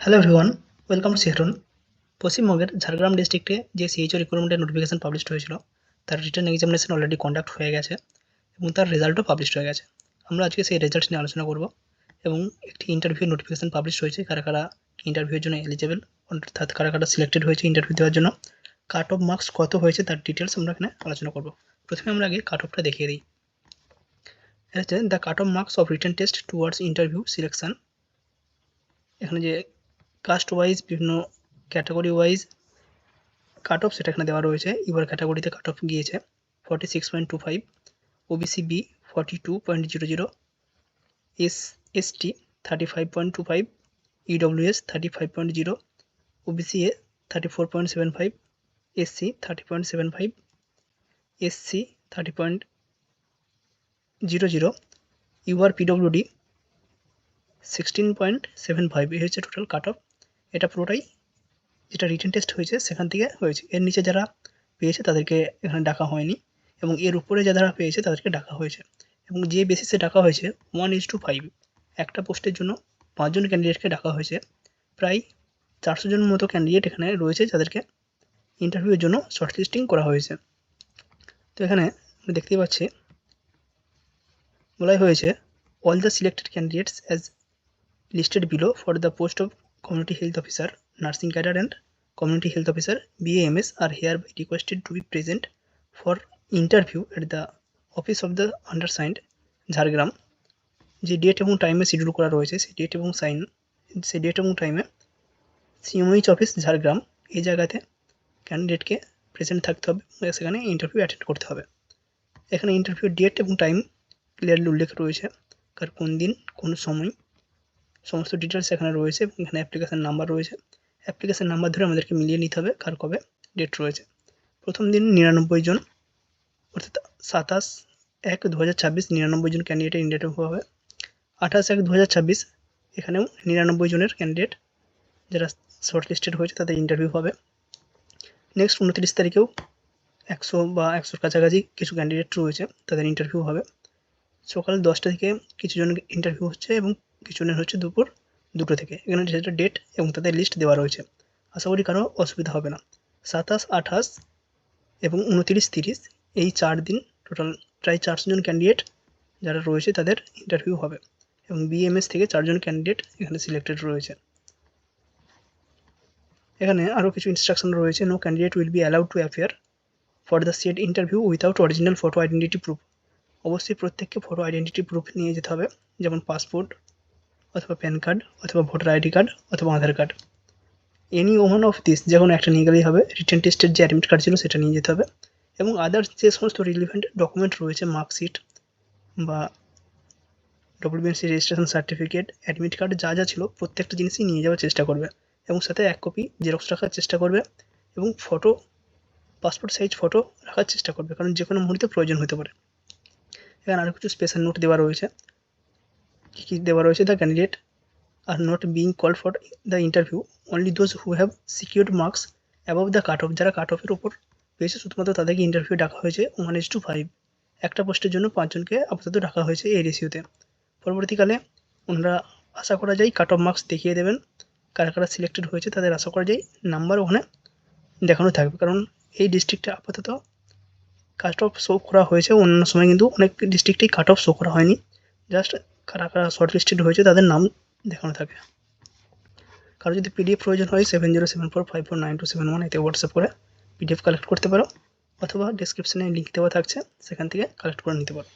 Hello everyone, welcome to সেহরন। পশ্চিমবঙ্গের ঝাড়গ্রাম ডিস্ট্রিক্টে যে সিএইচও রিক্রুটমেন্টের নোটিফিকেশন পাবলিশড হয়েছিল, তার রিটেন এক্সামিনেশন অলরেডি কন্ডাক্ট হয়ে গেছে এবং তার রেজাল্টও পাবলিশড হয়ে গেছে। আমরা আজকে সেই রেজাল্ট নিয়ে আলোচনা করব এবং একটি ইন্টারভিউ নোটিফিকেশন পাবলিশড হয়েছে, কারা কারা ইন্টারভিউয়ের জন্য এলিজেবল, অর্থাৎ কারা কারা সিলেক্টেড হয়েছে ইন্টারভিউ দেওয়ার জন্য, কাট অফ মার্কস কত হয়েছে তার ডিটেলস আমরা এখানে আলোচনা করব। প্রথমে আমরা আগে কাট অফটা দেখিয়ে দিই। এটা হচ্ছে the cut off marks of written test towards interview selection. এখানে যে কাস্ট ওয়াইজ বিভিন্ন ক্যাটাগরি ওয়াইজ কাট অফ সেটা এখানে দেওয়া রয়েছে। ইউআর ক্যাটাগরিতে কাট অফ গিয়েছে 46.25, OBC B 42.00, ST 35.25, EWS 35.0, OBC A 34.75, SC 30.75, SC 30.00, UR PWD 16.75। এই হচ্ছে টোটাল কাট অফ। এটা পুরোটাই যেটা রিটেন টেস্ট হয়েছে সেখান থেকে হয়েছে। এর নিচে যারা পেয়েছে তাদেরকে এখানে ডাকা হয়নি এবং এর উপরে যারা পেয়েছে তাদেরকে ডাকা হয়েছে এবং যে বেসিসে ডাকা হয়েছে 1:5, একটা পোস্টের জন্য 5 জন ক্যান্ডিডেটকে ডাকা হয়েছে। প্রায় 400 জন মতো ক্যান্ডিডেট এখানে রয়েছে যাদেরকে ইন্টারভিউয়ের জন্য শর্টলিস্টিং করা হয়েছে। তো এখানে আমরা দেখতেই পাচ্ছি বলাই হয়েছে all the selected candidates as listed below for the post of community health officer, nursing cadre and community health officer BAMS are hereby requested to be present for interview at the office of the undersigned Jhargram. যে date এবং টাইমে schedule করা রয়েছে সেই date এবং টাইমে CMH office Jhargram এই জায়গাতে ক্যান্ডিডেটকে প্রেজেন্ট থাকতে হবে, সেখানে ইন্টারভিউ অ্যাটেন্ড করতে হবে। এখানে ইন্টারভিউ ডেট এবং টাইম ক্লিয়ারলি উল্লেখ রয়েছে, কার কোন দিন কোন সময় সমস্ত ডিটেলস এখানে রয়েছে এবং এখানে অ্যাপ্লিকেশন নাম্বার রয়েছে। অ্যাপ্লিকেশন নাম্বার ধরে আমাদেরকে মিলিয়ে নিতে হবে কার কবে ডেট রয়েছে। প্রথম দিন 99 জন, অর্থাৎ 27/1/2026 99 জন ক্যান্ডিডেটের ইন্টারভিউ হবে। 28/1/2026 এখানেও 99 জনের ক্যান্ডিডেট যারা শর্টলিস্টেড হয়েছে তাদের ইন্টারভিউ হবে। নেক্সট 29 তারিখেও 100 বা 100-র কাছাকাছি কিছু ক্যান্ডিডেট রয়েছে, তাদের ইন্টারভিউ হবে। সকাল 10টা থেকে কিছু জন ইন্টারভিউ হচ্ছে এবং কিছু জনের হচ্ছে দুপুর 2টো থেকে। এখানে সেটা ডেট এবং তাদের লিস্ট দেওয়া রয়েছে। আশা করি কারো অসুবিধা হবে না। 27, 28 এবং 29, 30 এই 4 দিন টোটাল প্রায় 400 জন ক্যান্ডিডেট যারা রয়েছে তাদের ইন্টারভিউ হবে এবং বিএমএস থেকে 4 জন ক্যান্ডিডেট এখানে সিলেক্টেড রয়েছে। এখানে আরও কিছু ইনস্ট্রাকশন রয়েছে। No candidate will be allowed to appear for the said interview without original photo identity proof. অবশ্যই প্রত্যেককে ফটো আইডেন্টিটি প্রুফ নিয়ে যেতে হবে, যেমন পাসপোর্ট অথবা প্যান কার্ড অথবা ভোটার আইডি কার্ড অথবা Aadhaar card. Any one of this যে কোনো একটা নিয়ে গেলেই হবে। রিটেন টেস্টের যে অ্যাডমিট কার্ড ছিল সেটা নিয়ে যেতে হবে এবং আদার্স যে সমস্ত রিলিভেন্ট ডকুমেন্ট রয়েছে, মার্কশিট বা WBNC registration certificate, admit card যা যা ছিল প্রত্যেকটা জিনিসই নিয়ে যাওয়ার চেষ্টা করবে এবং সাথে 1 কপি জেরক্স রাখার চেষ্টা করবে এবং ফটো, পাসপোর্ট সাইজ ফটো রাখার চেষ্টা করবে, কারণ যে কোনো মুহূর্তে প্রয়োজন হতে পারে। এখানে আরও কিছু স্পেশাল নোট দেওয়া রয়েছে। কী কী দেওয়া রয়েছে? The candidate are not being called for the interview, only those who have secured marks above the cut off। যারা কাট অফের উপর পেয়েছে শুধুমাত্র তাদেরকে ইন্টারভিউ ডাকা হয়েছে 1:5। একটা পোস্টের জন্য 5 জনকে আপাতত ডাকা হয়েছে এই রেশিওতে। পরবর্তীকালে ওনারা আশা করা যায় কাট অফ মার্কস দেখিয়ে দেবেন, কারা কারা সিলেক্টেড হয়েছে তাদের আশা করা যায় নাম্বার ওখানে দেখানো থাকবে, কারণ এই ডিস্ট্রিক্টে আপাতত কাট অফ শো করা হয়েছে। অন্যান্য সময় কিন্তু অনেক ডিস্ট্রিক্টেই কাট অফ শো করা হয়নি, জাস্ট কারা কারা শর্টলিস্টেড হয়েছে তাদের নাম দেখানো থাকে। কারো যদি পিডিএফ প্রয়োজন হয় 7074549271 এতে হোয়াটসঅ্যাপ করে পিডিএফ কালেক্ট করতে পারো, অথবা ডেসক্রিপশনে লিঙ্ক দেওয়া থাকছে সেখান থেকে কালেক্ট করে নিতে পারো।